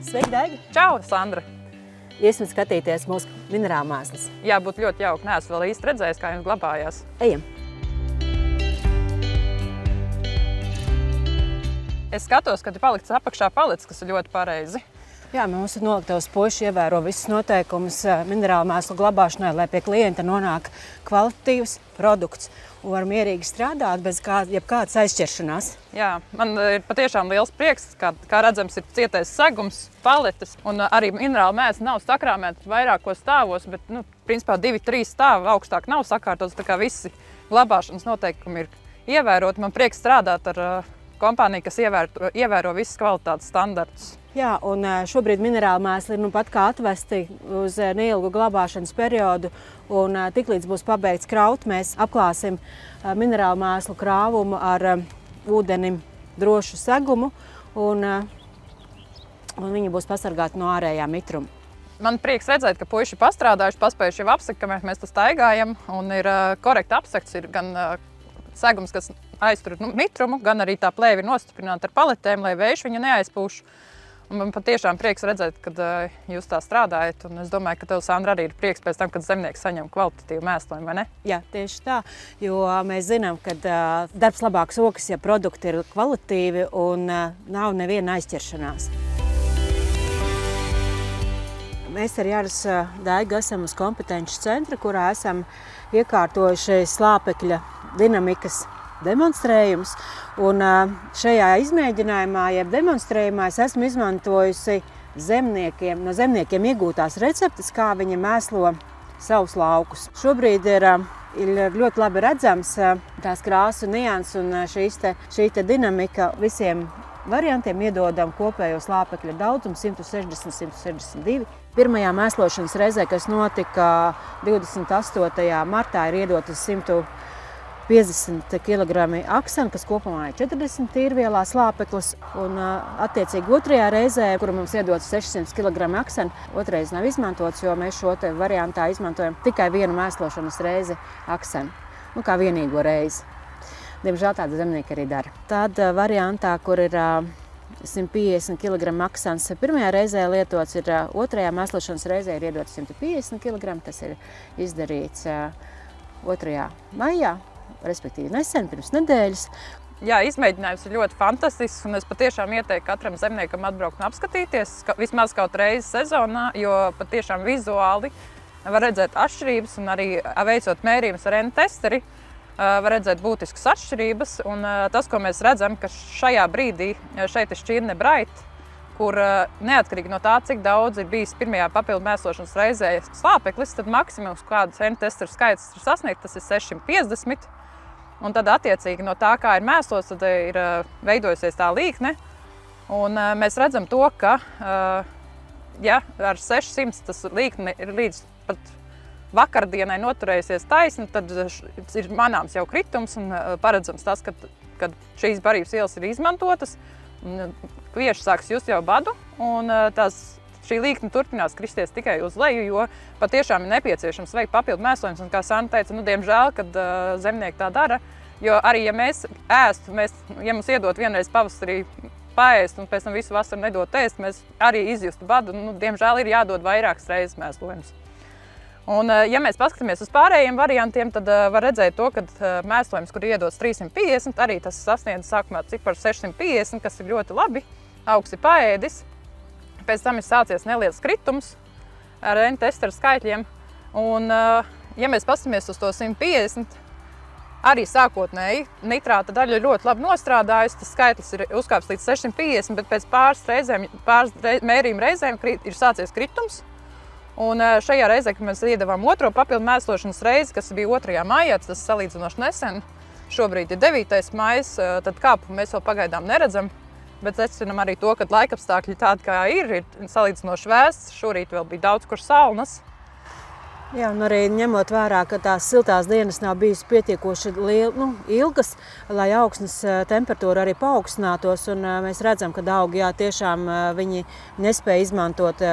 Sveiki, Daiga! Čau, Sandra! Iesim skatīties mūsu minerālu mēslus. Jā, būtu ļoti jauki. Neesmu vēl īsti redzējis, kā jums glabājās. Ejam! Es skatos, ka ir palikts apakšā palicis, kas ir ļoti pareizi. Jā, mūsu noliktavas puiši ievēro visus noteikumus minerālu mēslu glabāšanai, lai pie klienta nonāk kvalitatīvs produkts un var mierīgi strādāt bez jebkādas aizšķiršanās. Jā, man ir patiešām liels prieks, kā redzams, ir cietais segums, paletes, un arī minerālu mēsli nav sakrāmēti vairākos stāvos, bet, principā 2-3 stāvi augstāk nav sakārtots, tā kā visi glabāšanas noteikumi ir ievēroti. Man prieks strādāt ar kompāniju, kas ievēro visas kvalitātes standartus. Jā, un šobrīd minerālu mēsli ir pat kā atvesti uz neilgu glabāšanas periodu, un tiklīdz būs pabeigts kraut, mēs apklāsim minerālu mēslu krāvumu ar ūdenim drošu segumu, un viņi būs pasargāti no ārējā mitruma. Man prieks redzēt, ka puiši pastrādājuši, paspējuši jau apsekt, ka mēs tas staigājam, un ir korekti apsekts, ir gan segums, kas aiztur mitrumu, gan arī tā plēve ir nostiprināta ar paletēm, lai vējš viņu neaizpūš. Un man patiešām prieks redzēt, kad jūs tā strādājat, un es domāju, ka tev, Sandra, arī ir prieks pēc tam, kad zemnieks saņem kvalitatīvu mēslojumu, vai ne? Jā, tieši tā, jo mēs zinām, ka darbs labāks okas, ja produkti ir kvalitatīvi un nav neviena aizķeršanās. Mēs ar Jāras Daigu esam uz kompetenci centra, kurā esam iekārtojuši slāpekļa dinamikas demonstrējums. Un šajā izmēģinājumā, jeb demonstrējumā, es esmu izmantojusi no zemniekiem iegūtās receptes, kā viņi mēslo savus laukus. Šobrīd ir ļoti labi redzams tās krāsu nianses un šī dinamika visiem variantiem iedodam kopējo slāpekļa daudzumu 160–162. Pirmajā mēslošanas reizē, kas notika 28. martā, ir iedotas 150 kg aksana, kas kopumā ir 40 tīrvielā slāpeklis. Un attiecīgi otrajā reizē, kura mums iedotas 600 kg aksana, otrais nav izmantots, jo mēs šo te variantā izmantojam tikai vienu mēslošanas reizi aksanu. Kā vienīgo reizi. Diemžēl tāda zemnieki arī dara. Tad variantā, kur ir 150 kg aksans pirmajā reizē lietots, ir otrajā mēslošanas reizē ir iedots 150 kg. Tas ir izdarīts 2. maijā. Respektīvi nesen, pirms nedēļas. Jā, izmēģinājums ir ļoti fantastisks, un es patiešām ieteiktu katram zemniekam atbraukt un apskatīties, vismaz kaut reizi sezonā, jo patiešām vizuāli var redzēt atšķirības, un arī veicot mērījumus ar N-testeri, var redzēt būtiskas atšķirības. Un tas, ko mēs redzam, ka šajā brīdī šeit ir šķirne Bright, kur neatkarīgi no tā, cik daudz ir bijis pirmajā papildu mēslošanas reizē slāpeklis, tad maksimums, kādas N-testeru skaits ir sasniegt, tas ir 650. Un tad attiecīgi no tā, kā ir mēslots, tad ir veidojusies tā līkne. Un mēs redzam to, ka ja ar 600 tas līkne ir līdz pat vakardienai noturējusies taisni, tad ir manāms jau kritums un paredzams tas, kad šīs barības ielas ir izmantotas. Kvieši sāks just jau badu, un šī līkne turpinās kristies tikai uz leju, jo patiešām ir nepieciešams veikt papildu mēslojumus. Un kā Sandra teica, diemžēl, kad zemnieki tā dara, jo arī, ja mēs ēstu, ja mums iedot vienreiz pavasarī paēst un pēc tam visu vasaru nedot ēst, mēs arī izjustu badu. Diemžēl ir jādod vairākas reizes mēslojums. Un, ja mēs paskatāmies uz pārējiem variantiem, tad var redzēt to, ka mēslojums, kur iedots 350, arī tas sasniedz sākumā ciparu 650, kas ir ļoti labi, augsti paēdis. Pēc tam ir sācies neliels kritums ar N-testeru skaitļiem. Un, ja mēs paskatāmies uz to 150, arī sākotnēji nitrāta daļa ļoti labi nostrādājusi. Tas skaitlis ir uzkāpts līdz 650, bet pēc pāris mērījuma reizēm ir sācies kritums. Un šajā reizē, kad mēs iedavām otro papildu mēslošanas reizi, kas bija 2. maijā, tas salīdzinoši nesen, šobrīd ir 9. maijs, tad kāpu mēs vēl pagaidām neredzam. Bet secinām arī to, ka laikapstākļi tādi, kā ir salīdzinoši vēsts. Šorīt vēl bija daudz kur salnas. Jā, un arī ņemot vērā, ka tās siltās dienas nav bijusi pietiekoši ilgas, lai augsnes temperatūra arī paaugstinātos. Un mēs redzam, ka augi tiešām viņi nespēja izmantot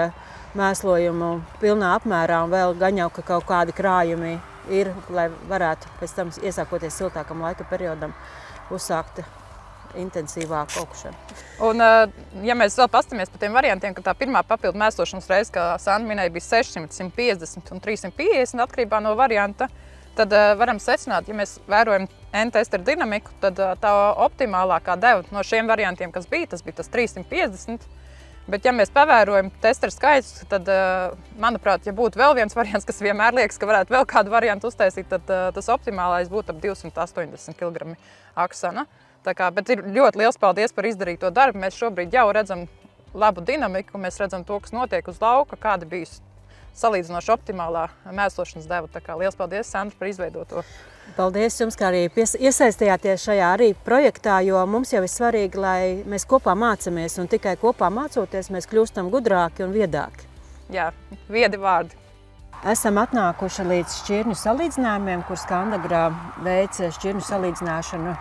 mēslojumu pilnā apmērā, un vēl gan jau, ka kaut kādi krājumi ir, lai varētu pēc tam iesākoties siltākam laika periodam uzsākt intensīvāku augšanu. Un, ja mēs vēl pastamies par tiem variantiem, ka tā pirmā papildu mēslošanas reize, kā Sandra minēja, bija 600, 150 un 350 atkarībā no varianta, tad varam secināt, ja mēs vērojam N-testeru dinamiku, tad tā optimālākā deva no šiem variantiem, kas bija, tas bija tas 350. Bet, ja mēs pavērojam testeru skaitus, tad, manuprāt, ja būtu vēl viens variants, kas vienmēr liekas, ka varētu vēl kādu variantu uztaisīt, tad tas optimālais būtu ap 280 kg aksana. Bet ir ļoti liels paldies par izdarīto darbu. Mēs šobrīd jau redzam labu dinamiku, mēs redzam to, kas notiek uz lauka, kāda bijusi salīdzinoši optimālā mēslošanas deva. Liels paldies, Sandra, par izveidoto. Paldies jums, ka arī iesaistījāties šajā arī projektā, jo mums jau ir svarīgi, lai mēs kopā mācamies, un tikai kopā mācoties mēs kļūstam gudrāki un viedāki. Jā, viedi vārdi. Esam atnākuši līdz šķirņu salīdzinājumiem, kur Skandagrā veic šķirņu salīdzināšanu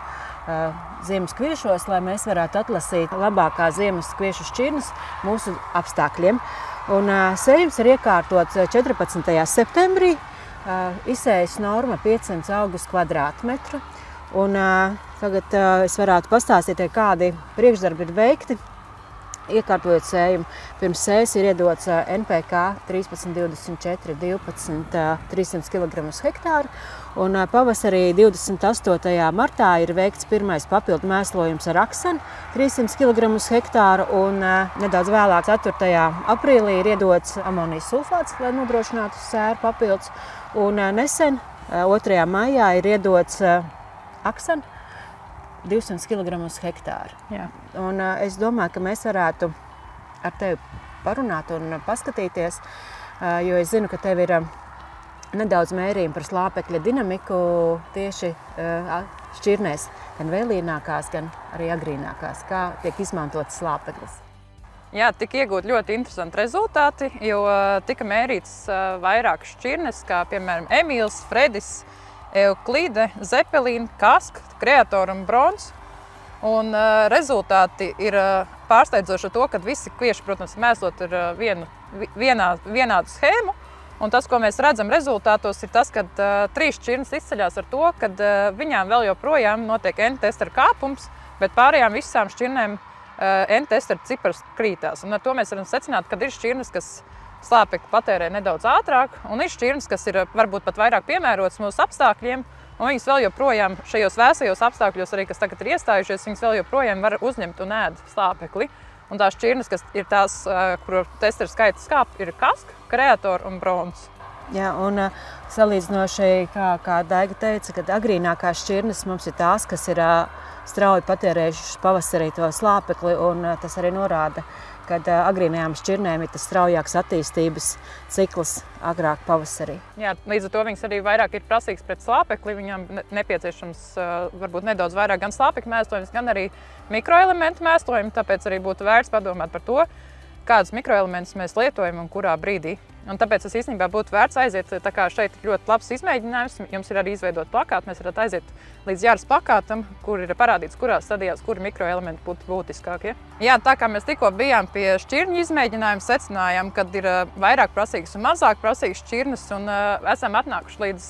ziemas kviešos, lai mēs varētu atlasīt labākās ziemas kviešu šķirnes mūsu apstākļiem. Un sējums ir iekārtots 14. septembrī. Izsējas norma 500 augus kvadrātmetru. Un tagad es varētu pastāstīt, kādi priekšdarbi ir veikti. Iekārtojot sējumu, pirms sējas ir iedots NPK 1324 12 300 kg uz hektāru. Un pavasarī 28. martā ir veikts pirmais papildu mēslojums ar aksanu 300 kg uz hektāru. Un nedaudz vēlāk 4. aprīlī ir iedots amonijas sulfāts, lai nodrošinātu sēru papildus. Un nesen 2. maijā ir iedots aksana 200 kg uz hektāru. Jā. Un es domāju, ka mēs varētu ar tevi parunāt un paskatīties, jo es zinu, ka tev ir nedaudz mērījumi par slāpekļa dinamiku tieši šķirnēs, gan vēlīnākās, gan arī agrīnākās, kā tiek izmantots slāpeklis. Jā, tika iegūt ļoti interesanti rezultāti, jo tika mērīts vairākas šķirnes, kā piemēram Emīls, Fredis, Euklide, Zepelīna, Kask, Kreator un Brons. Un rezultāti ir pārsteidzoši to, ka visi kvieši, protams, mēslot ir vienādu schēmu. Un tas, ko mēs redzam rezultātos, ir tas, ka 3 šķirnes izceļās ar to, ka viņām vēl joprojām notiek N-testeru kāpums, bet pārējām visām šķirnēm N-testeru cipars krītās. Un ar to mēs varam secināt, ka ir šķirnes, kas slāpekli patērē nedaudz ātrāk, un ir šķirnes, kas ir varbūt pat vairāk piemērotas mūsu apstākļiem, un viņas vēl joprojām šajos vēsajos apstākļos, arī kas tagad ir iestājušies, viņas vēl joprojām var uzņemt un ēd slāpekli. Un tās šķirnes, kas ir tās, kuru testeru skaits skāp, ir Kask, Kreator un Brons. Jā, un salīdzinoši, kā Daiga teica, kad agrīnākās šķirnes mums ir tās, kas ir strauji patērējušas pavasarī to slāpekli, un tas arī norāda, kad agrīnajām šķirnēm ir tas straujāks attīstības cikls agrāk pavasarī. Jā, līdz ar to viņas arī vairāk ir prasīgas pret slāpekli. Viņām nepieciešams varbūt nedaudz vairāk gan slāpekļa mēslojums, gan arī mikroelementu mēslojumi. Tāpēc arī būtu vērts padomāt par to, kādus mikroelementus mēs lietojam un kurā brīdī. Un tāpēc es īstenībā būtu vērts aiziet, tā kā šeit ir ļoti labs izmēģinājums, jums ir arī izveidot plakātu, mēs varat aiziet līdz Jāras plakātam, kur ir parādīts, kurās stadijās, kuri mikroelementi būtu būtiskākie. Jā, tā kā mēs tikko bijām pie šķirņu izmēģinājuma, secinājām, kad ir vairāk prasīgas un mazāk prasīgas šķirnes, un esam atnākuši līdz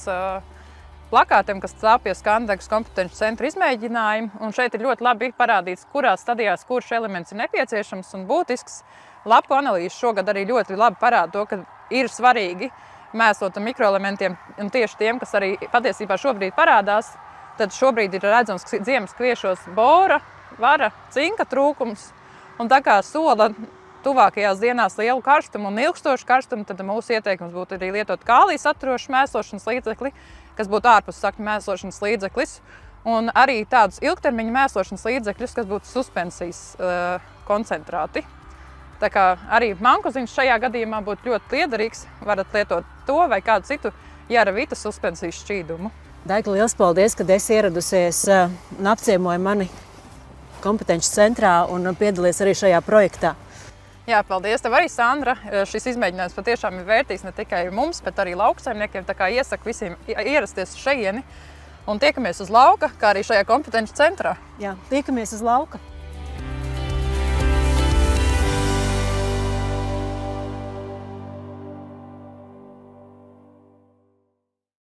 plakātiem, kas stāv pie Skandagras kompetenci centra izmēģinājuma, un šeit ir ļoti labi parādīts, kurās stadijās kurš elements ir nepieciešams un būtisks. Lapu analīze šogad arī ļoti labi parāda to, ka ir svarīgi mēslot ar mikroelementiem, un tieši tiem, kas arī patiesībā šobrīd parādās, tad šobrīd ir redzams ziemas kviešos bora, vara, cinka trūkums, un tā kā sola tuvākajās dienās lielu karstumu un ilgstošu karstumu, tad mūsu ieteikums būtu arī lietot kālija saturošu mēslošanas līdzekli, kas būtu ārpus sakņu mēslošanas līdzeklis, un arī tādus ilgtermiņa mēslošanas līdzekļus, kas būtu suspensijas koncentrāti. Tā kā arī mankuziņš šajā gadījumā būtu ļoti liederīgs, varat lietot to vai kādu citu Jāra Vita suspensijas šķīdumu. Daiga, liels paldies, kad esi ieradusies un apciemoji mani kompetenci centrā un piedalies arī šajā projektā. Jā, paldies tev arī, Sandra. Šis izmēģinājums patiešām ir vērtīgs ne tikai mums, bet arī lauksaimniekiem, tā kā iesaku visiem ierasties šejieni un tiekamies uz lauka, kā arī šajā kompetenci centrā. Jā, tiekamies uz lauka.